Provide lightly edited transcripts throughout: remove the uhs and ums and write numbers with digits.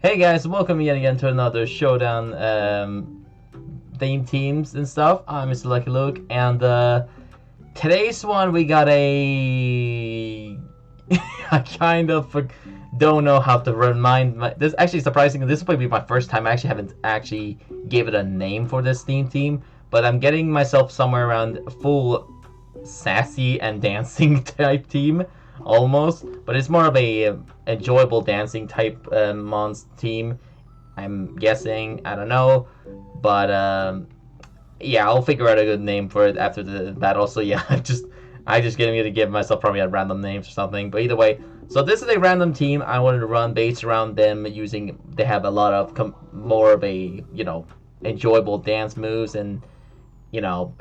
Hey guys, welcome yet again to another showdown theme teams and stuff. I'm Mr. Lucky Luke, and today's one we got a I kind of don't know how to remind this. Actually, surprisingly, this will be my first time. I actually haven't actually gave it a name for this theme team, but I'm getting myself somewhere around full sassy and dancing type team almost, but it's more of a enjoyable dancing type Mons team. I'm guessing. I don't know, but yeah, I'll figure out a good name for it after the battle. So yeah, I just getting to give myself probably a random names or something. But either way, so this is a random team. I wanted to run based around them using. They have a lot of more of a enjoyable dance moves and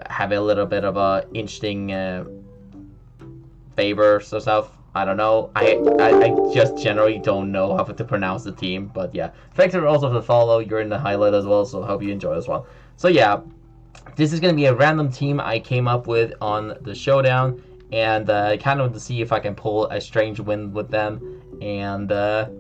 have a little bit of a interesting favors or stuff. I don't know. I just generally don't know how to pronounce the team, but yeah. Thanks for also to follow. You're in the highlight as well, so hope you enjoy as well. So yeah, this is gonna be a random team I came up with on the showdown, and kind of to see if I can pull a strange win with them, and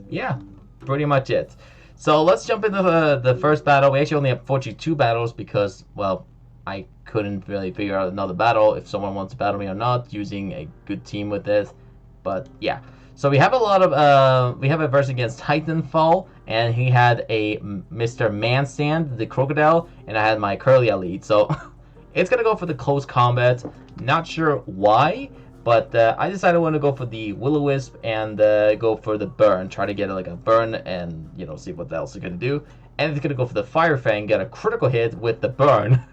yeah, pretty much it. So let's jump into the first battle. We actually only have fortunately 2 battles because, well, I couldn't really figure out another battle if someone wants to battle me or not using a good team with this. But yeah, so we have a lot of we have a verse against Titanfall, and he had a Mr. Manstand, the crocodile, and I had my Kirlia lead. So it's gonna go for the close combat. Not sure why, but I decided I want to go for the Will-O-Wisp and go for the burn. Try to get like a burn and see what else it's gonna do. And it's gonna go for the Fire Fang, get a critical hit with the burn.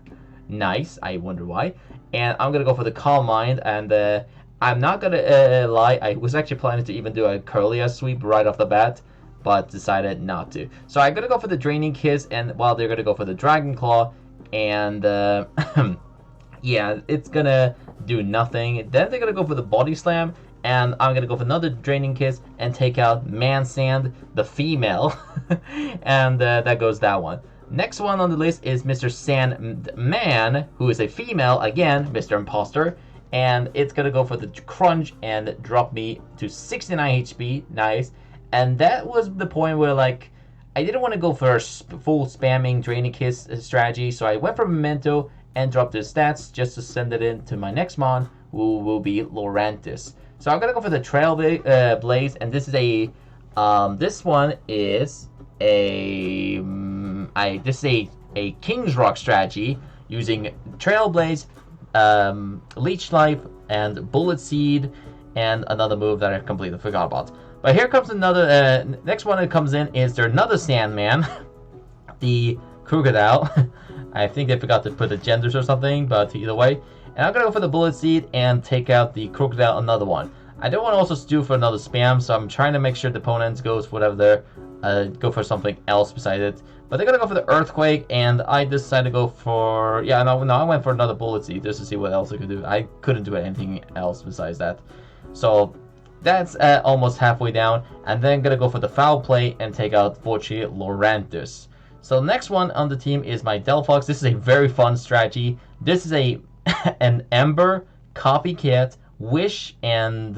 Nice. I wonder why. And I'm gonna go for the Calm Mind, and I'm not gonna lie. I was actually planning to even do a Kirlia sweep right off the bat, but decided not to. So I'm gonna go for the Draining Kiss, and while they're gonna go for the Dragon Claw, and yeah, it's gonna do nothing. Then they're gonna go for the Body Slam, and I'm gonna go for another Draining Kiss and take out Mansand, the female, and that goes that one. Next one on the list is Mr. Sandman, who is a female, again, Mr. Imposter, and it's gonna go for the Crunch and drop me to 69 HP, nice. And that was the point where, like, I didn't want to go for a full spamming Draining Kiss strategy, so I went for Memento and dropped his stats just to send it in to my next mon, who will be Lurantis. So I'm gonna go for the Trail Blaze, and this is a, this one is a, this is a King's Rock strategy using Trailblaze, Leech Life, and Bullet Seed, and another move that I completely forgot about. But here comes another, next one that comes in is there another Sandman, the Crocodile. I think they forgot to put the genders or something, but either way. And I'm gonna go for the Bullet Seed and take out the Crocodile, another one. I don't want to also do for another spam, so I'm trying to make sure the opponents goes for whatever they're, go for something else besides it. But they're gonna go for the Earthquake, and I decided to go for, yeah, no, I went for another Bullet Seed just to see what else I could do. I couldn't do anything else besides that. So that's almost halfway down, and then gonna go for the Foul Play and take out fortunately Lurantis. So the next one on the team is my Delphox. This is a very fun strategy. This is a an Ember, Copycat, Wish, and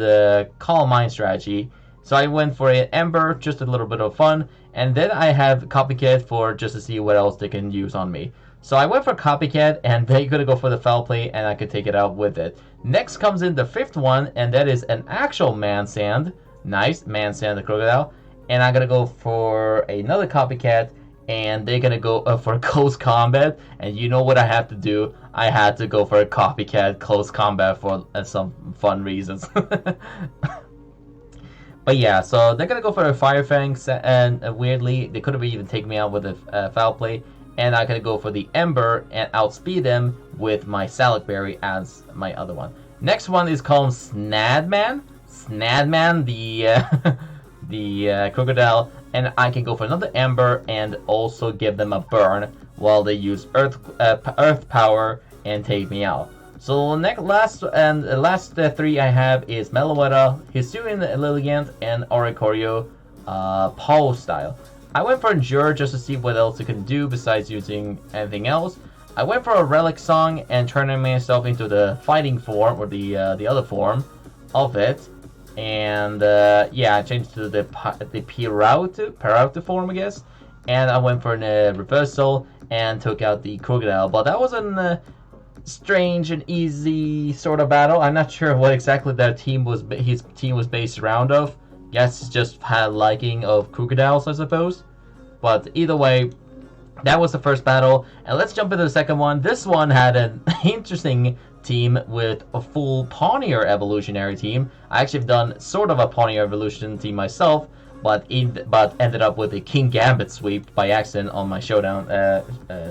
Calm Mind strategy. So I went for an Ember, just a little bit of fun, and then I have Copycat for just to see what else they can use on me. So I went for Copycat, and they're gonna go for the Foul Play, and I could take it out with it. Next comes in the 5th one, and that is an actual Mansand. Nice, Mansand the Crocodile. And I'm gonna go for another Copycat, and they're gonna go for close combat. And you know what I have to do? I had to go for a Copycat close combat for some fun reasons. But yeah, so they're gonna go for a Fire Fang, and weirdly, they could have even taken me out with a Foul Play. And I'm gonna go for the Ember and outspeed them with my Salad Berry as my other one. Next one is called Snadman. Snadman, the the crocodile, and I can go for another Ember and also give them a burn while they use Earth Power and take me out. So last 3 I have is Meloetta, Hisui, Lilligant, and Oricorio-Pa'u style. I went for Endure just to see what else it can do besides using anything else. I went for a Relic Song and turning myself into the fighting form, or the other form of it. And yeah, I changed to the Perauto form, I guess. And I went for a reversal and took out the Crocodile. But that was a strange and easy sort of battle. I'm not sure what exactly his team was based around of. Guess just had liking of crocodiles, I suppose. But either way, that was the first battle. And let's jump into the second one. This one had an interesting team with a full Pawnier evolutionary team. I actually have done sort of a Pawnier evolution team myself, but ended up with a King Gambit sweep by accident on my showdown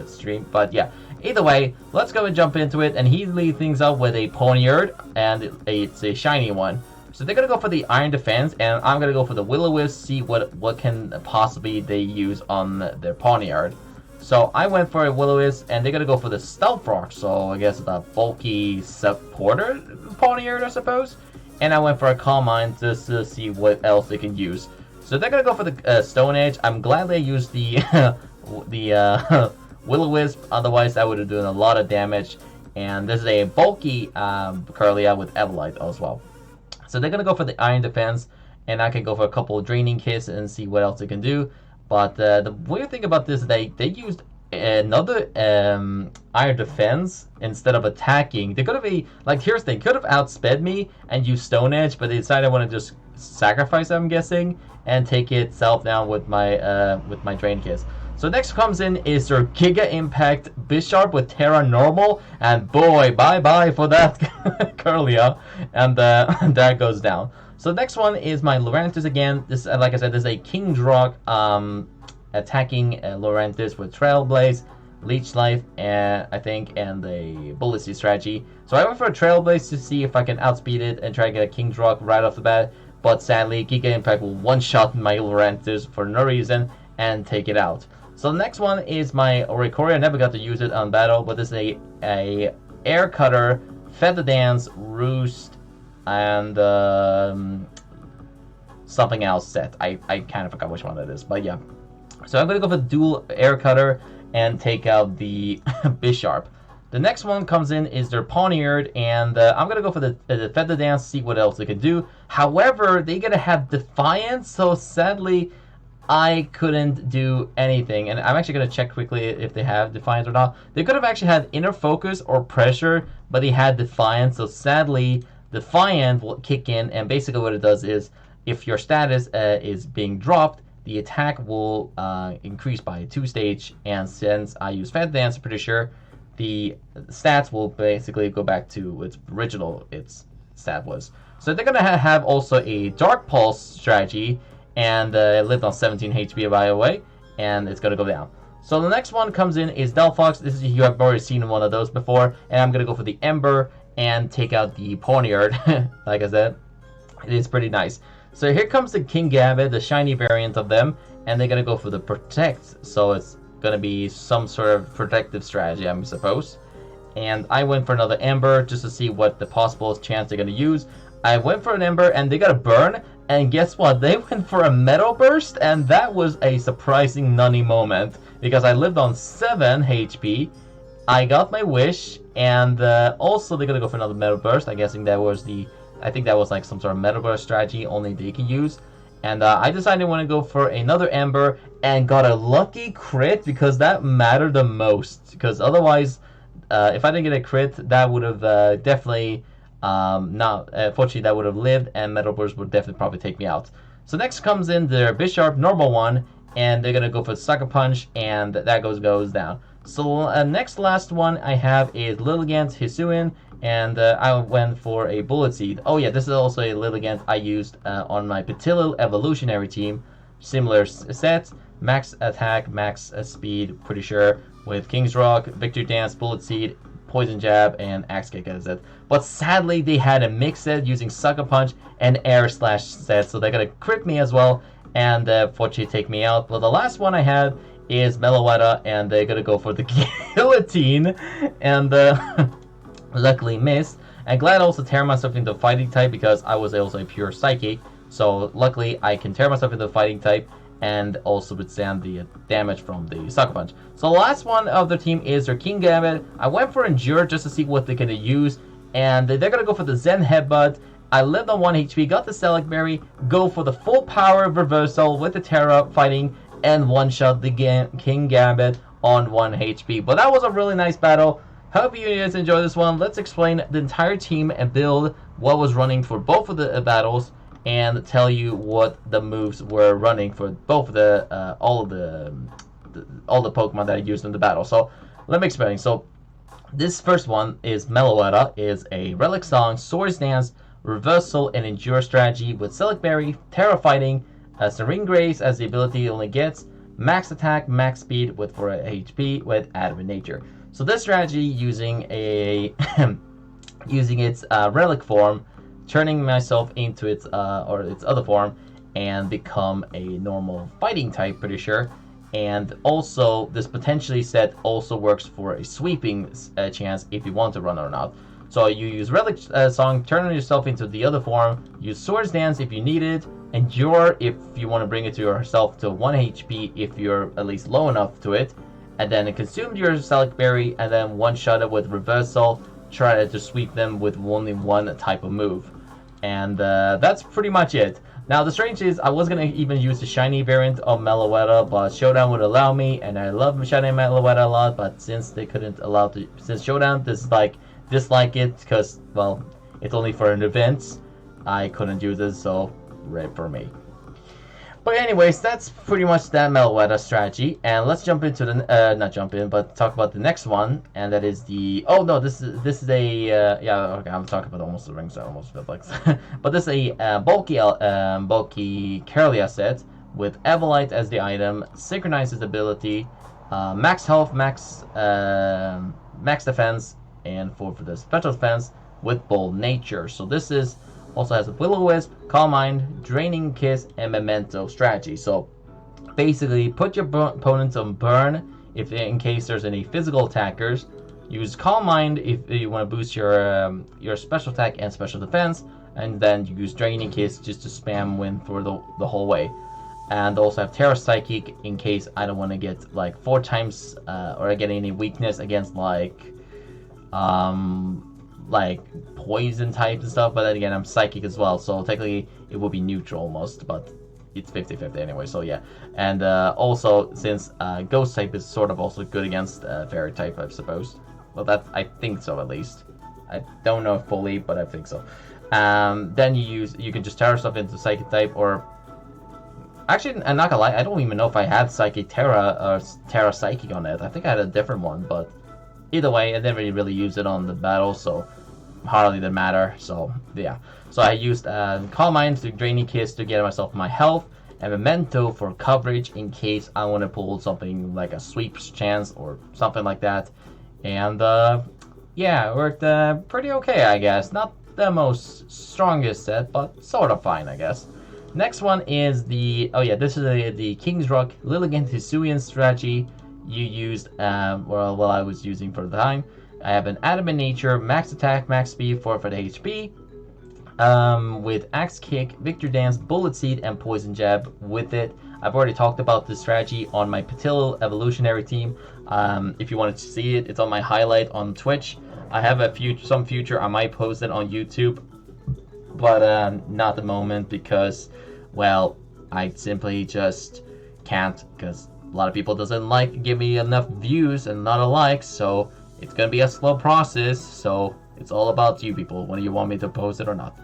stream. But yeah, either way, let's go and jump into it. And he leads things up with a Pawniard, and it's a shiny one. So they're gonna go for the Iron Defense, and I'm gonna go for the Will-O-Wisp, see what can possibly they use on their Pawniard. So I went for a Will-O-Wisp, and they're gonna go for the Stealth Rock, so I guess the bulky supporter Pawniard, I suppose. And I went for a Calm Mind just to see what else they can use. So they're gonna go for the Stone Edge. I'm glad they used the Will-O-Wisp, otherwise that would have done a lot of damage. And this is a bulky Kirlia with Everlight as well. So they're gonna go for the Iron Defense, and I can go for a couple of Draining Kits and see what else they can do. But the weird thing about this is they used another Iron Defense instead of attacking. They could have here's the thing, could have outsped me and used Stone Edge, but they decided I want to just sacrifice, I'm guessing, and take itself down with my Drain Kits. So next comes in is their Giga Impact Bisharp with Terra Normal, and boy, bye for that Kirlia, and that goes down. So next one is my Lurantis again. This, like I said, this is a Kingdra attacking Lurantis with Trailblaze, Leech Life, I think, and a Bullet Seed strategy. So I went for a Trailblaze to see if I can outspeed it and try to get a Kingdra right off the bat, but sadly, Giga Impact will one-shot my Lurantis for no reason and take it out. So the next one is my Oricorio. I never got to use it on battle, but this is a Air Cutter, Feather Dance, Roost, and something else set. I kind of forgot which one it is, but yeah. So I'm going to go for the dual Air Cutter and take out the Bisharp. The next one comes in is their Pawniard, and I'm going to go for the Feather Dance, see what else they can do. However, they're going to have Defiance, so sadly, I couldn't do anything. And I'm actually going to check quickly if they have Defiance or not. They could have actually had Inner Focus or Pressure, but they had Defiance, so sadly, Defiant will kick in, and basically what it does is, if your status is being dropped, the attack will increase by 2 stage, and since I use Feather Dance, I'm pretty sure the stats will basically go back to its original stat was. So they're going to have also a Dark Pulse strategy, and it lived on 17 HP by the way, and it's going to go down. So the next one comes in is Delphox. This is, you have already seen one of those before, and I'm going to go for the Ember and take out the Pawniard. Like I said, it is pretty nice. So here comes the King Gambit, the shiny variant of them, and they're going to go for the Protect, so it's going to be some sort of protective strategy, I suppose. And I went for another Ember just to see what the possible chance they're going to use. I went for an Ember, and they got a Burn, and guess what? They went for a Metal Burst, and that was a surprising nunny moment, because I lived on 7 HP, I got my wish, and also they're going to go for another Metal Burst. I'm guessing that was I think that was like some sort of Metal Burst strategy only they can use. And I decided I want to go for another Ember and got a lucky crit, because that mattered the most. Because otherwise, if I didn't get a crit, that would have definitely unfortunately that would have lived, and Metal Burst would definitely probably take me out. So next comes in their Bisharp, normal one, and they're going to go for Sucker Punch, and that goes down. So next last one I have is Lilligant-Hisui, and I went for a Bullet Seed. Oh yeah, this is also a Lilligant I used on my Titel evolutionary team. Similar sets, max attack, max speed, pretty sure, with King's Rock, Victory Dance, Bullet Seed, Poison Jab, and Axe Kick as it. But sadly, they had a mix set using Sucker Punch and Air Slash set, so they're gonna crit me as well, and fortunately take me out. But the last one I had is Meloetta, and they're gonna go for the Guillotine, and luckily missed. And glad I also tear myself into Fighting type, because I was also a pure Psychic, so luckily I can tear myself into Fighting type and also withstand the damage from the Sucker Punch. So the last one of the team is their King Gambit. I went for Endure just to see what they're going to use, and they're going to go for the Zen Headbutt. I lived on 1 HP, got the Select Berry, go for the full power reversal with the Terra fighting, and one-shot the King Gambit on 1 HP. But that was a really nice battle. Hope you guys enjoyed this one. Let's explain the entire team and build what was running for both of the battles, and tell you what the moves were running for both of the all the Pokemon that I used in the battle. So let me explain. So this first one is Meloetta, is a Relic Song, Swords Dance, Reversal, and Endure strategy with Select Berry, Terra Fighting, Serene Grace as the ability only gets, Max Attack, Max Speed with 4 HP with Adamant Nature. So this strategy using a using its Relic form, turning myself into its other form, and become a normal fighting type, pretty sure. And also, this potentially set also works for a sweeping chance if you want to run or not. So you use Relic Song, turn yourself into the other form, use Swords Dance if you need it, Endure if you want to bring it to yourself to 1 HP if you're at least low enough to it, and then consume your Select Berry, and then one-shot it with Reversal, try to sweep them with only one type of move. And that's pretty much it. Now the strange is, I was gonna even use the shiny variant of Meloetta, but Showdown would allow me, and I love shiny Meloetta a lot. But since they couldn't allow since Showdown dislike it because, well, it's only for an event, I couldn't do this, so rip for me. But anyways, that's pretty much that Meloetta strategy, and let's jump into the not jump in, but talk about the next one, and that is the this is a yeah, okay, I'm talking about almost the rings, I almost feel like but this is a bulky Kirlia set with Evolite as the item, synchronizes ability, max health, max defense, and for the special defense with Bold Nature. So this is also has a Will-O-Wisp, Calm Mind, Draining Kiss, and Memento strategy. So basically, put your opponents on burn if in case there's any physical attackers. Use Calm Mind if you want to boost your special attack and special defense, and then you use Draining Kiss just to spam win for the whole way. And also have Terra Psychic in case I don't want to get like 4 times or I get any weakness against like poison type and stuff, but then again I'm psychic as well, so technically it will be neutral almost, but it's 50-50 anyway, so yeah. And also, since ghost type is sort of also good against fairy type, I suppose. Well, that I think so, at least. I don't know fully, but I think so. Then you can just turn yourself into psychic type, or actually, I'm not gonna lie, I don't even know if I had Psychic Terra or Terra Psychic on it. I think I had a different one, but either way, I never really used it on the battle, so hardly didn't matter. So yeah, so I used Calm Mind to Draining Kiss to get myself my health, and Memento for coverage in case I want to pull something like a sweep chance or something like that. And yeah, it worked pretty okay, I guess. Not the most strongest set, but sort of fine, I guess. Next one is the this is the King's Rock Lilligant-Hisui strategy. You used well, I was using for the time. I have an Adamant Nature, Max Attack, Max Speed, 4 for the HP, with Axe Kick, Victor Dance, Bullet Seed, and Poison Jab with it. I've already talked about this strategy on my Titel evolutionary team. If you wanted to see it, it's on my highlight on Twitch. I have some future, I might post it on YouTube, but not the moment because, well, I simply just can't, because a lot of people doesn't give me enough views and not a like, so it's gonna be a slow process. So it's all about you people, whether you want me to post it or not.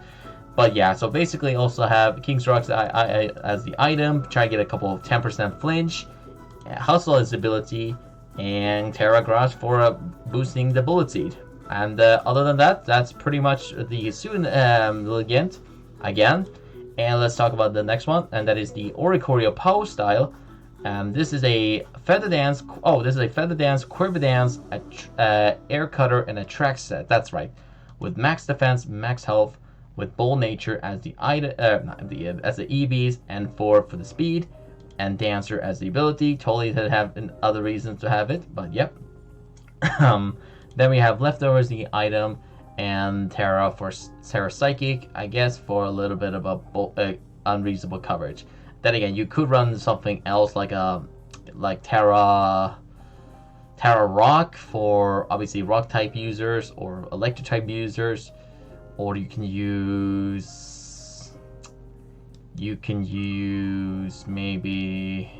But yeah, so basically also have King's Rocks as the item, try to get a couple of 10% flinch, Hustle as ability, and Terra Garage for boosting the Bullet Seed. And other than that, that's pretty much the Lilligant again. And let's talk about the next one, and that is the Oricorio-Pa'u style. This is a Feather Dance. Oh, this is a Feather Dance, Quiver Dance, Air Cutter, and a Track set. That's right, with max defense, max health, with Bold Nature as the item, as the EVs, and 4 for the speed, and Dancer as the ability. Totally didn't have other reasons to have it, but yep. Then we have Leftovers, the item, and Terra for Terra Psychic, I guess, for a little bit of a unreasonable coverage. Then again, you could run something else like Terra Rock for obviously rock type users or electric type users, Or you can use maybe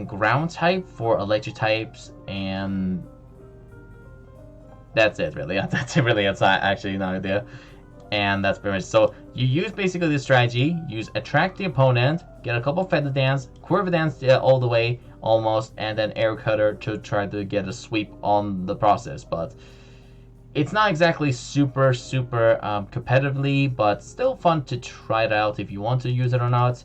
ground type for electric types, and that's it really. That's it really. It's not actually an idea. And that's pretty much so. You use basically this strategy. Use attract the opponent, get a couple feather dance, quiver dance all the way almost, and then air cutter to try to get a sweep on the process. But it's not exactly super competitively, but still fun to try it out if you want to use it or not.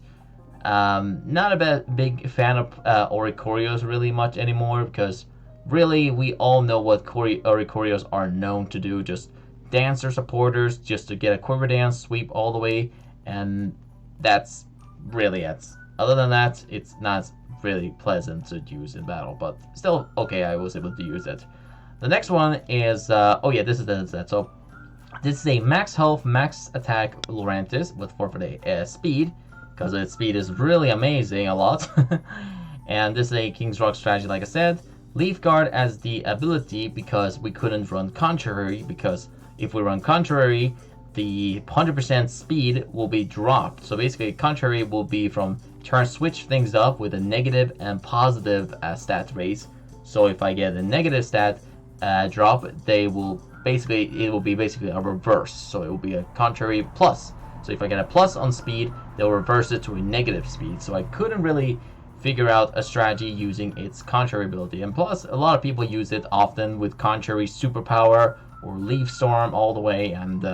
Not a big fan of Oricorios really much anymore, because really we all know what Oricorios are known to do. Just dancer supporters, just to get a quiver dance, sweep all the way, and that's really it. Other than that, it's not really pleasant to use in battle, but still okay, I was able to use it. The next one is, this is the set. So this is a max health, max attack Lurantis with 4 speed, because its speed is really amazing a lot. And this is a King's Rock strategy, like I said. Leaf Guard as the ability, because we couldn't run Contrary, because if we run Contrary, the 100% speed will be dropped. So basically, Contrary will be from turn switch things up with a negative and positive stat raise. So if I get a negative stat drop, it will be basically a reverse. So it will be a Contrary plus. So if I get a plus on speed, they'll reverse it to a negative speed. So I couldn't really figure out a strategy using its Contrary ability. And plus, a lot of people use it often with Contrary Superpower or Leaf Storm all the way, and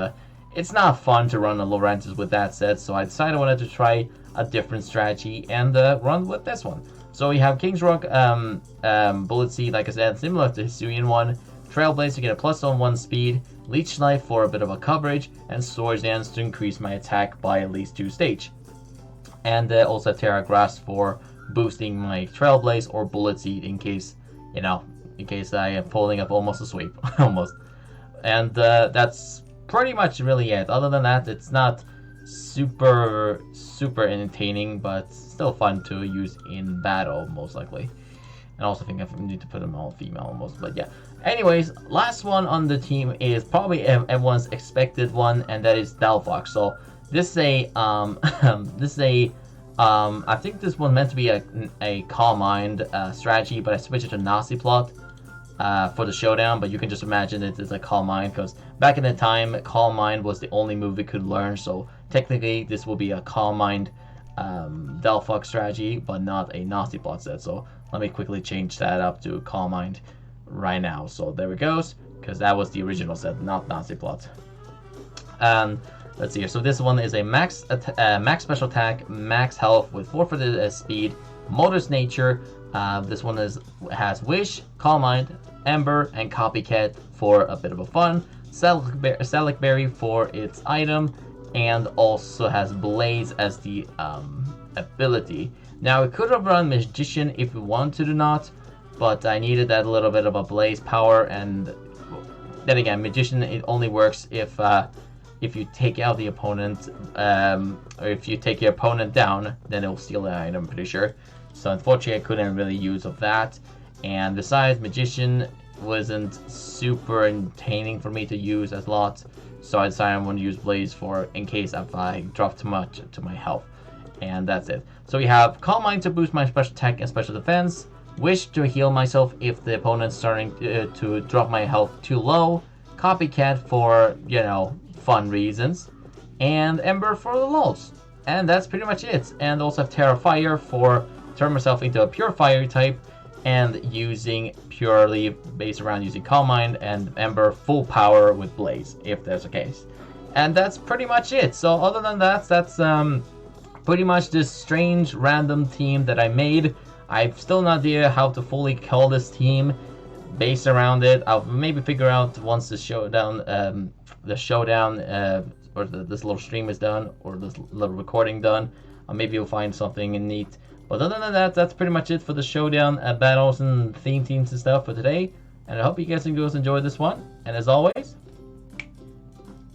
it's not fun to run a Lurantis with that set, so I decided I wanted to try a different strategy and run with this one. So we have King's Rock Bullet Seed, like I said, similar to Hisuian one, Trailblaze to get a plus on 1 speed, Leech Life for a bit of a coverage, and Swords Dance to increase my attack by at least 2 stage. And also Terra Grass for boosting my Trailblaze or Bullet Seed in case I am folding up almost a sweep. Almost. And that's pretty much really it. Other than that, it's not super entertaining, but still fun to use in battle, most likely. And also I think I need to put them all female almost, but yeah. Anyways, last one on the team is probably everyone's expected one, and that is Delphox. So this is a I think this one meant to be a Calm Mind strategy, but I switched it to Nazi Plot for the showdown. But you can just imagine it as a Calm Mind, because back in the time, Calm Mind was the only move we could learn. So technically, this will be a Calm Mind Delphox strategy, but not a Nazi Plot set. So let me quickly change that up to Calm Mind right now. So there it goes, because that was the original set, not Nazi Plot. Let's see here. So this one is a max special attack, max health with 4 speed, Motor's Nature. This one has Wish, Calm Mind, Ember, and Copycat for a bit of a fun. Selic Berry for its item, and also has Blaze as the ability. Now, we could have run Magician if we wanted to not, but I needed that little bit of a Blaze power, and then again, Magician, it only works if you take out the opponent, or if you take your opponent down, then it will steal the item, I'm pretty sure. So unfortunately, I couldn't really use of that. And besides, Magician wasn't super entertaining for me to use as a lot, so I decided I want to use Blaze for in case if I drop too much to my health. And that's it. So we have Calm Mind to boost my special attack and special defense, Wish to heal myself if the opponent's starting to drop my health too low, Copycat for, fun reasons, and Ember for the lulz. And that's pretty much it. And also have Terra Fire for turn myself into a pure fire type, and using purely based around using Calm Mind, and Ember full power with Blaze, if there's a case. And that's pretty much it. So other than that, that's pretty much this strange random team that I made. I've still no idea how to fully call this team based around it. I'll maybe figure out once the showdown, or this little stream is done, or this little recording done. Maybe you'll find something neat. But other than that, that's pretty much it for the showdown battles and theme teams and stuff for today. And I hope you guys enjoyed this one. And as always,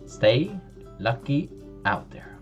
stay lucky out there.